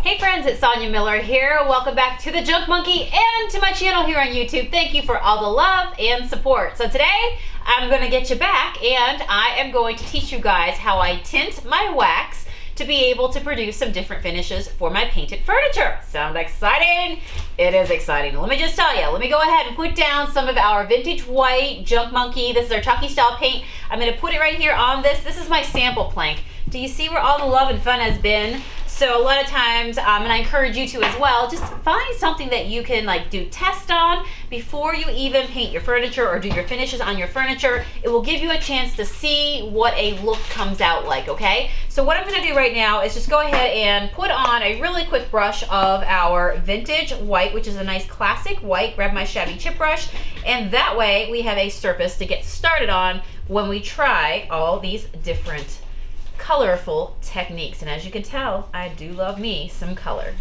Hey friends, it's Sonia Miller here. Welcome back to the Junk Monkey and to my channel here on YouTube. Thank you for all the love and support. So today I'm going to get you back and I am going to teach you guys how I tint my wax to be able to produce some different finishes for my painted furniture. Sound exciting? It is exciting. Let me just tell you, let me go ahead and put down some of our vintage white Junk Monkey. This is our chalky style paint. I'm going to put it right here on this. This is my sample plank. Do you see where all the love and fun has been? So a lot of times, and I encourage you to as well, just find something that you can do test on before you even paint your furniture or do your finishes on your furniture. It will give you a chance to see what a look comes out like, okay? So what I'm gonna do right now is just go ahead and put on a really quick brush of our vintage white, which is a nice classic white. Grab my shabby chip brush, and that way we have a surface to get started on when we try all these different colorful techniques. And as you can tell, I do love me some color.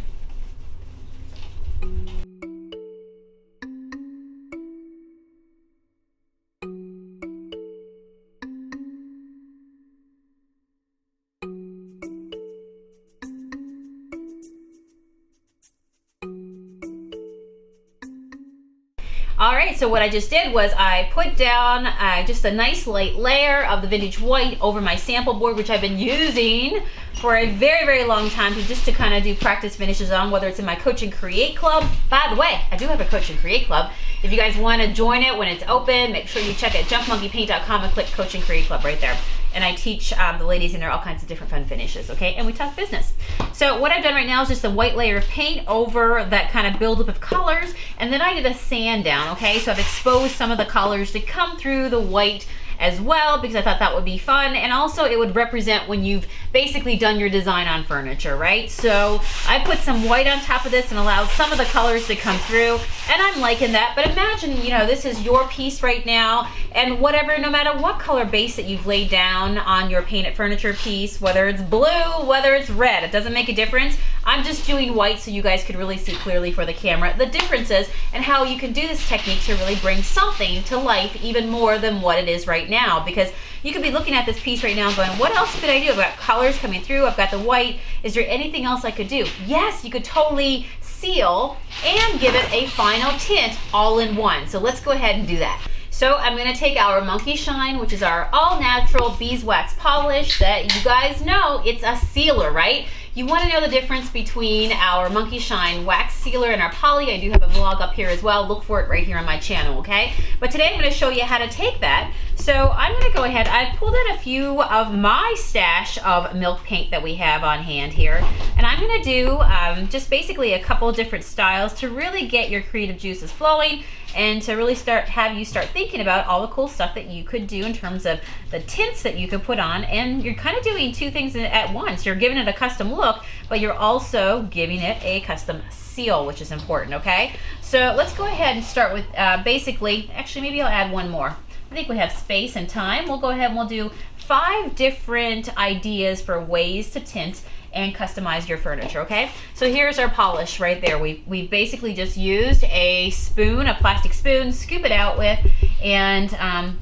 All right, so what I just did was I put down just a nice light layer of the vintage white over my sample board, which I've been using for a very, very long time to kind of do practice finishes on, whether it's in my Coach and Create Club. By the way, I do have a Coach and Create Club. If you guys want to join it when it's open, make sure you check at junkmonkeypaint.com and click Coach and Create Club right there. And I teach the ladies in there all kinds of different fun finishes, okay? And we talk business. So what I've done right now is just a white layer of paint over that kind of buildup of colors, and then I did a sand down, okay? So I've exposed some of the colors to come through the white as well, because I thought that would be fun, and also it would represent when you've basically done your design on furniture, right? So I put some white on top of this and allowed some of the colors to come through, and I'm liking that. But imagine, this is your piece right now, and whatever, no matter what color base that you've laid down on your painted furniture piece, whether it's blue, whether it's red, it doesn't make a difference. I'm just doing white so you guys could really see clearly for the camera the differences and how you can do this technique to really bring something to life even more than what it is right now. Because you could be looking at this piece right now and going, what else could I do? I've got colors coming through, I've got the white. Is there anything else I could do? Yes, you could totally seal and give it a final tint all in one. So let's go ahead and do that. So I'm going to take our Monkeyshine, which is our all-natural beeswax polish that you guys know it's a sealer, right? You want to know the difference between our Monkeyshine Wax sealer and our poly. I do have a vlog up here as well. Look for it right here on my channel, okay? But today I'm going to show you how to take that. So I'm going to go ahead. I pulled out a few of my stash of milk paint that we have on hand here. And I'm going to do just basically a couple different styles to really get your creative juices flowing and to really have you start thinking about all the cool stuff that you could do in terms of the tints that you could put on. And you're kind of doing two things at once. You're giving it a custom look, but you're also giving it a custom seal, which is important, okay? So let's go ahead and start with basically, actually maybe I'll add one more. I think we have space and time. We'll go ahead and we'll do 5 different ideas for ways to tint and customize your furniture, okay? So here's our polish right there. We basically just used a spoon, a plastic spoon, scoop it out with, and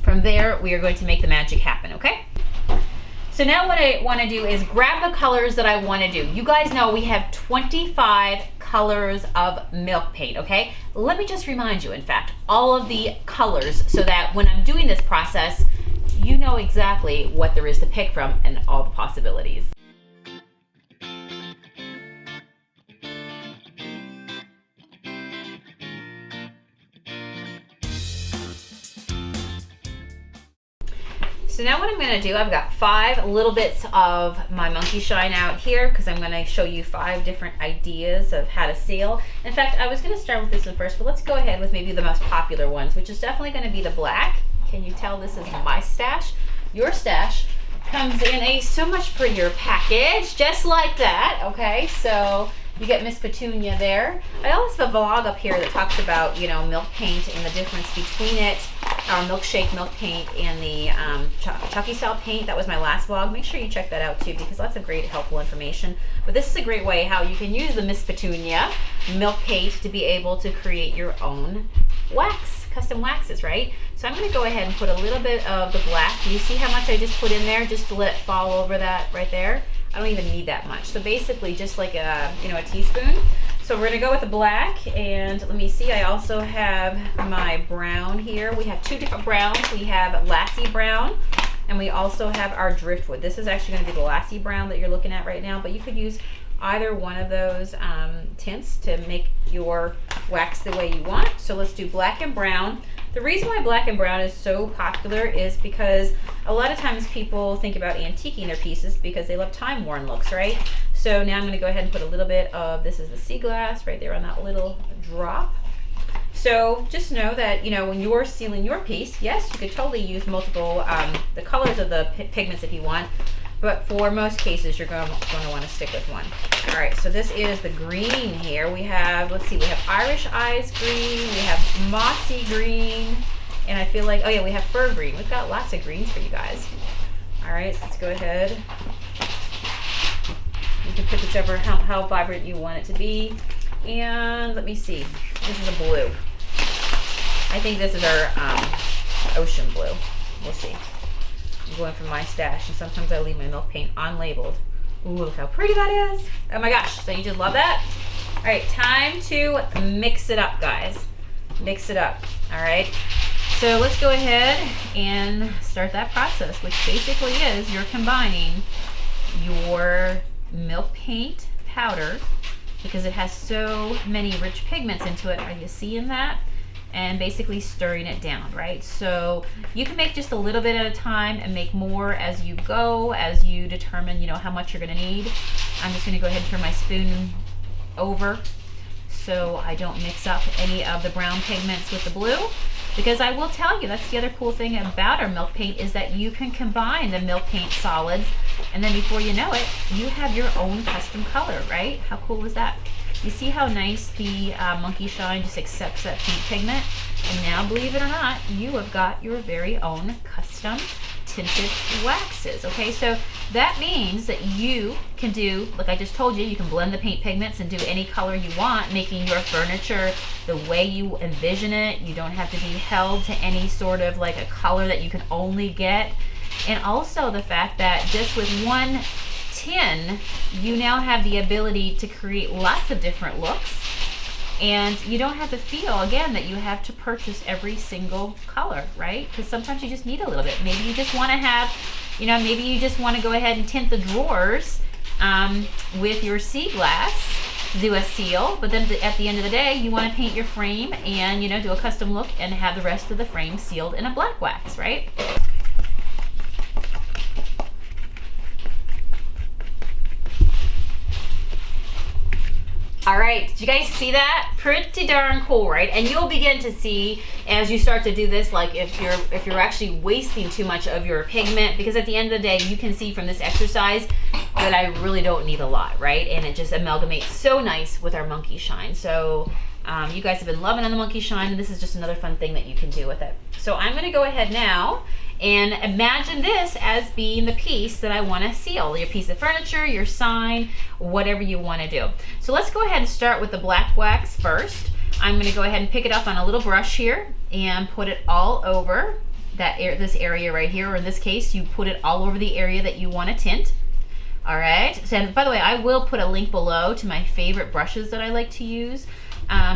from there we are going to make the magic happen, okay? So now what I want to do is grab the colors that I want to do. You guys know we have 25 colors of milk paint, okay? Let me just remind you, in fact, all of the colors so that when I'm doing this process, you know exactly what there is to pick from and all the possibilities. So now what I'm going to do, I've got 5 little bits of my Monkeyshine out here because I'm going to show you 5 different ideas of how to seal. In fact, I was going to start with this one first, but let's go ahead with maybe the most popular ones, which is definitely going to be the black. Can you tell this is my stash? Your stash comes in a so much prettier package, just like that, okay? So you get Miss Petunia there. I also have a vlog up here that talks about, milk paint and the difference between it, our milkshake milk paint and the chalky style paint. That was my last vlog. Make sure you check that out too, because lots of great helpful information. But this is a great way how you can use the Miss Petunia milk paint to be able to create your own wax, custom waxes, right? So I'm going to go ahead and put a little bit of the black. Do you see how much I just put in there just to let it fall over that right there? I don't even need that much. So basically just like a, you know, a teaspoon. So we're gonna go with the black, and let me see, I also have my brown here. We have two different browns. We have Lassie brown, and we also have our driftwood. This is actually gonna be the Lassie brown that you're looking at right now, but you could use either one of those tints to make your wax the way you want. So let's do black and brown. The reason why black and brown is so popular is because a lot of times people think about antiquing their pieces because they love time-worn looks, right? So now I'm gonna go ahead and put a little bit of, this is the sea glass right there on that little drop. So just know that, you know, when you're sealing your piece, yes, you could totally use multiple, the colors of the pigments if you want, but for most cases, you're going to want to stick with one. All right, so this is the green here. We have, let's see, we have Irish Eyes green, we have Mossy green, and I feel like, oh yeah, we have Fir green. We've got lots of greens for you guys. All right, so let's go ahead. You can pick whichever, how vibrant you want it to be. And let me see, this is a blue. I think this is our ocean blue. We'll see. I'm going from my stash, and sometimes I leave my milk paint unlabeled. Ooh, look how pretty that is. Oh my gosh, so you just love that? All right, time to mix it up, guys. Mix it up, all right? So let's go ahead and start that process, which basically is you're combining your milk paint powder, because it has so many rich pigments into it. Are you seeing that? And basically stirring it down, right? So you can make just a little bit at a time and make more as you go, as you determine, you know, how much you're gonna need. I'm just gonna go ahead and turn my spoon over so I don't mix up any of the brown pigments with the blue, because I will tell you, that's the other cool thing about our milk paint, is that you can combine the milk paint solids, and then before you know it, you have your own custom color, right? How cool is that? You see how nice the Monkeyshine just accepts that pink pigment? And now, believe it or not, you have got your very own custom tinted waxes, okay? So that means that you can do, like I just told you, you can blend the paint pigments and do any color you want, making your furniture the way you envision it. You don't have to be held to any sort of like a color that you can only get. And also the fact that just with one tin, you now have the ability to create lots of different looks, and you don't have to feel, again, that you have to purchase every single color, right? Because sometimes you just need a little bit. Maybe you just want to have, you know, maybe you just want to go ahead and tint the drawers with your sea glass, do a seal, but then at the end of the day, you want to paint your frame and, you know, do a custom look and have the rest of the frame sealed in a black wax, right? All right, did you guys see that? Pretty darn cool, right? And you'll begin to see as you start to do this, like if you're actually wasting too much of your pigment, because at the end of the day, you can see from this exercise that I really don't need a lot, right? And it just amalgamates so nice with our Monkeyshine. So you guys have been loving on the Monkeyshine, and this is just another fun thing that you can do with it. So I'm gonna go ahead now and imagine this as being the piece that I want to seal, your piece of furniture, your sign, whatever you want to do. So let's go ahead and start with the black wax first. I'm going to go ahead and pick it up on a little brush here and put it all over this area right here, or in this case, you put it all over the area that you want to tint. All right, so by the way, I will put a link below to my favorite brushes that I like to use,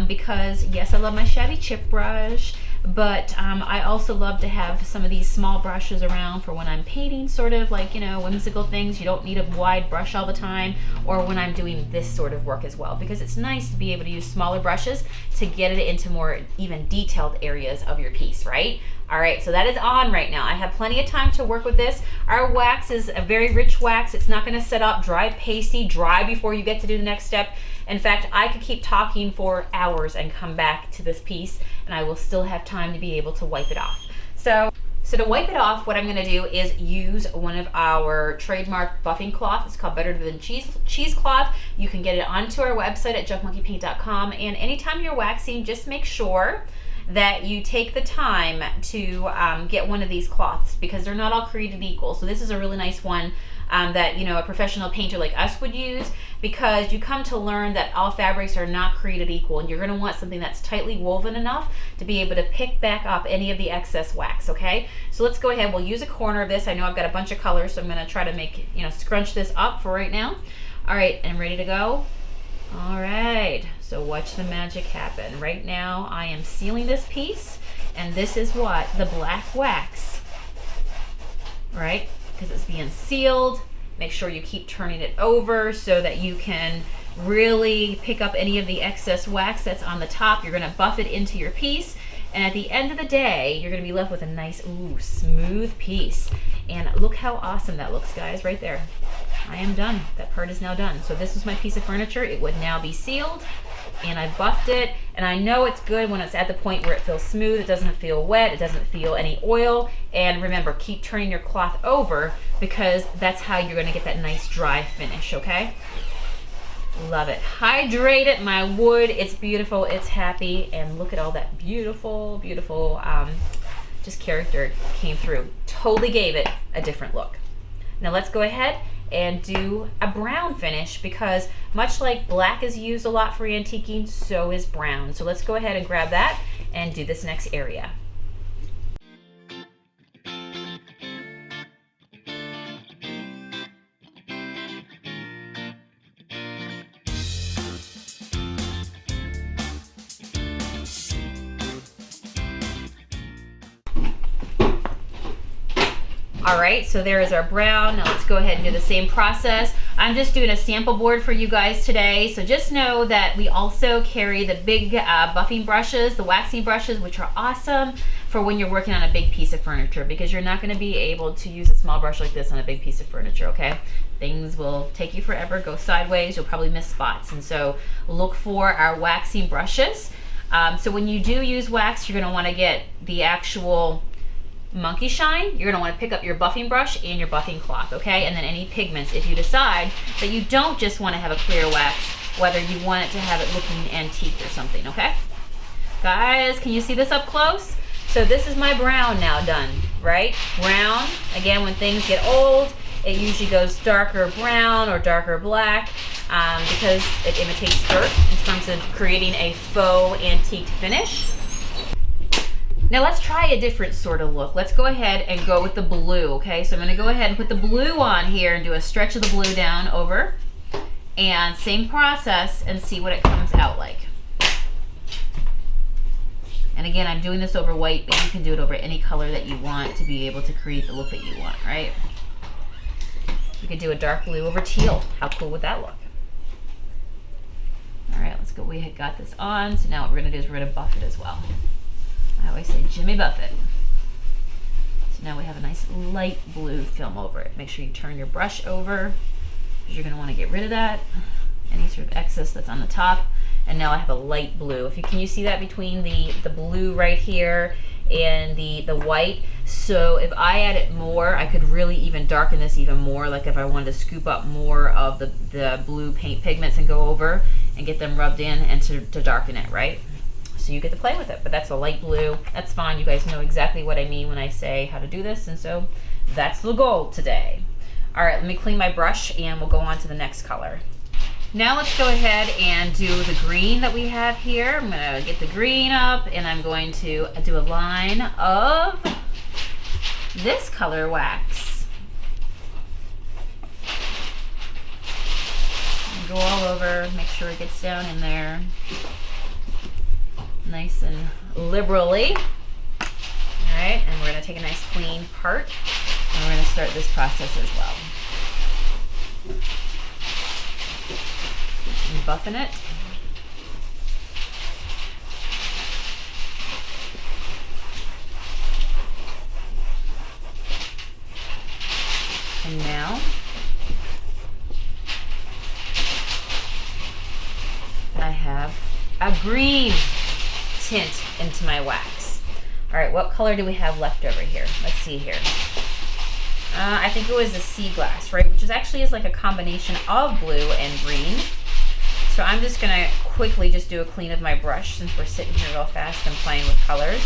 because yes, I love my shabby chip brush, but I also love to have some of these small brushes around for when I'm painting sort of like, you know, whimsical things. You don't need a wide brush all the time, or when I'm doing this sort of work as well, because it's nice to be able to use smaller brushes to get it into more even detailed areas of your piece, right? All right, so that is on right now. I have plenty of time to work with this. Our wax is a very rich wax. It's not gonna set up dry, pasty, dry before you get to do the next step. In fact, I could keep talking for hours and come back to this piece, and I will still have time to be able to wipe it off. So to wipe it off, what I'm gonna do is use one of our trademark buffing cloth. It's called Better Than Cheesecloth. You can get it onto our website at junkmonkeypaint.com, and anytime you're waxing, just make sure that you take the time to get one of these cloths, because they're not all created equal. So this is a really nice one that, you know, a professional painter like us would use, because you come to learn that all fabrics are not created equal, and you're going to want something that's tightly woven enough to be able to pick back up any of the excess wax, okay? So let's go ahead, we'll use a corner of this. I know I've got a bunch of colors, so I'm going to try to make, you know, scrunch this up for right now. All right, and ready to go? All right, so watch the magic happen. Right now I am sealing this piece, and this is what? The black wax, right? Because it's being sealed. Make sure you keep turning it over so that you can really pick up any of the excess wax that's on the top. You're gonna buff it into your piece, and at the end of the day, you're gonna be left with a nice, ooh, smooth piece. And look how awesome that looks, guys, right there. I am done. That part is now done. So this is my piece of furniture. It would now be sealed, and I buffed it, and I know it's good when it's at the point where it feels smooth. It doesn't feel wet. It doesn't feel any oil. And remember, keep turning your cloth over, because that's how you're going to get that nice dry finish, okay? Love it. Hydrated my wood. It's beautiful. It's happy. And look at all that beautiful, beautiful just character came through. Totally gave it a different look. Now let's go ahead and do a brown finish, because much like black is used a lot for antiquing, so is brown. So let's go ahead and grab that and do this next area. All right, so there is our brown. Now let's go ahead and do the same process. I'm just doing a sample board for you guys today, so just know that we also carry the big buffing brushes, the waxing brushes, which are awesome for when you're working on a big piece of furniture, because you're not gonna be able to use a small brush like this on a big piece of furniture, okay? Things will take you forever, go sideways, you'll probably miss spots, and so look for our waxing brushes. So when you do use wax, you're gonna wanna get the actual Monkeyshine. You're going to want to pick up your buffing brush and your buffing cloth, okay? And then any pigments, if you decide that you don't just want to have a clear wax, whether you want it to have it looking antique or something, okay? Guys, can you see this up close? So this is my brown now done, right? Brown, again, when things get old, it usually goes darker brown or darker black because it imitates dirt in terms of creating a faux antique finish. Now let's try a different sort of look. Let's go ahead and go with the blue, okay? So I'm gonna go ahead and put the blue on here and do a stretch of the blue down over, and same process, and see what it comes out like. And again, I'm doing this over white, but you can do it over any color that you want to be able to create the look that you want, right? You could do a dark blue over teal. How cool would that look? All right, let's go. We had got this on, so now what we're gonna do is we're gonna buff it as well. I always say Jimmy Buffett. So now we have a nice light blue film over it. Make sure you turn your brush over, because you're going to want to get rid of that, any sort of excess that's on the top. And now I have a light blue. Can you see that between the blue right here and the white? So if I added more, I could really even darken this even more, like if I wanted to scoop up more of the blue paint pigments and go over and get them rubbed in and to darken it, right? So you get to play with it, but that's a light blue. That's fine. You guys know exactly what I mean when I say how to do this, and so that's the goal today. All right, let me clean my brush and we'll go on to the next color. Now let's go ahead and do the green that we have here. I'm gonna get the green up, and I'm going to do a line of this color wax. And go all over, make sure it gets down in there nice and liberally. All right, and we're going to take a nice clean part, and we're going to start this process as well. And buffing it. And now I have a green tint into my wax. All right, what color do we have left over here? Let's see here. I think it was a sea glass, right? Which actually is like a combination of blue and green. So I'm just gonna quickly just do a clean of my brush, since we're sitting here real fast and playing with colors.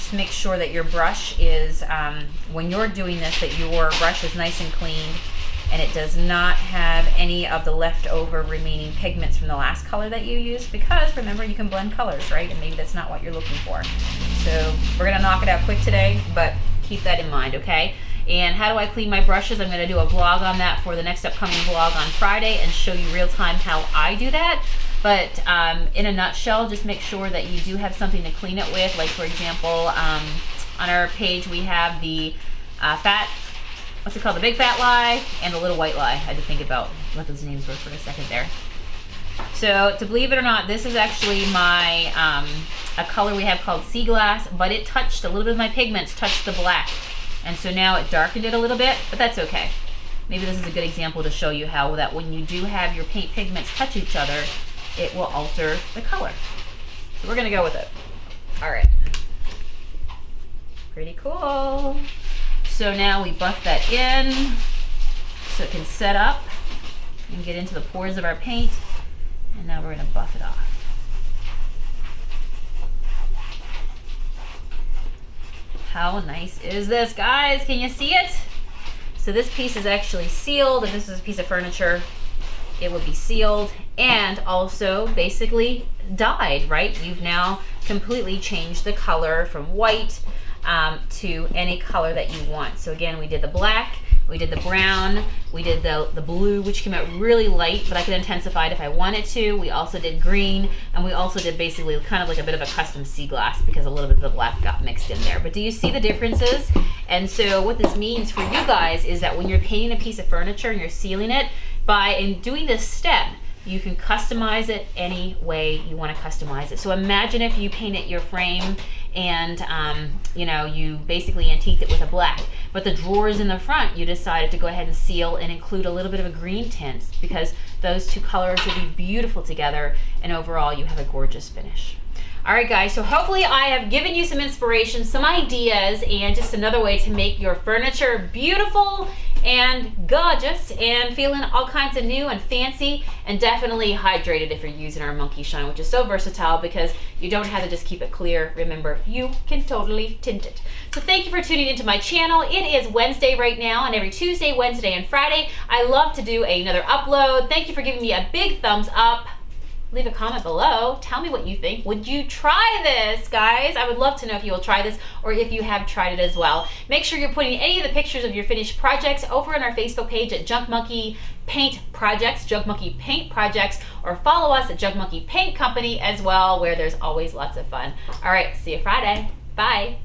just make sure that your brush is, when you're doing this, that your brush is nice and clean and it does not have any of the leftover remaining pigments from the last color that you used, because remember, you can blend colors, right? And maybe that's not what you're looking for. So we're gonna knock it out quick today, but keep that in mind, okay? And how do I clean my brushes? I'm gonna do a vlog on that for the next upcoming vlog on Friday and show you real time how I do that. But in a nutshell, just make sure that you do have something to clean it with. Like for example, on our page we have the what's it called? The big fat lie and the little white lie. I had to think about what those names were for a second there. So to believe it or not, this is actually my a color we have called Sea Glass, but it touched a little bit of my pigments, touched the black. And so now it darkened it a little bit, but that's okay. Maybe this is a good example to show you how that when you do have your paint pigments touch each other, it will alter the color. So we're gonna go with it. All right. Pretty cool. So now we buff that in so it can set up and get into the pores of our paint. And now we're gonna buff it off. How nice is this, guys? Can you see it? So this piece is actually sealed. If this is a piece of furniture, it would be sealed and also basically dyed, right? You've now completely changed the color from white to any color that you want. So again, we did the black, we did the brown, we did the blue, which came out really light, but I could intensify it if I wanted to. We also did green, and we also did basically kind of like a bit of a custom sea glass because a little bit of the black got mixed in there. But do you see the differences? And so what this means for you guys is that when you're painting a piece of furniture and you're sealing it, in doing this step, you can customize it any way you want to customize it. So imagine if you painted your frame and you basically antiqued it with a black, but the drawers in the front, you decided to go ahead and seal and include a little bit of a green tint, because those two colors will be beautiful together, and overall you have a gorgeous finish. All right, guys, so hopefully I have given you some inspiration, some ideas, and just another way to make your furniture beautiful and gorgeous and feeling all kinds of new and fancy, and definitely hydrated if you're using our Monkeyshine, which is so versatile because you don't have to just keep it clear. Remember, you can totally tint it. So thank you for tuning into my channel. It is Wednesday right now, and every Tuesday, Wednesday, and Friday, I love to do another upload. Thank you for giving me a big thumbs up. Leave a comment below. Tell me what you think. Would you try this, guys? I would love to know if you will try this or if you have tried it as well. Make sure you're putting any of the pictures of your finished projects over on our Facebook page at Junk Monkey Paint Projects, Junk Monkey Paint Projects, or follow us at Junk Monkey Paint Company as well, where there's always lots of fun. All right, see you Friday. Bye.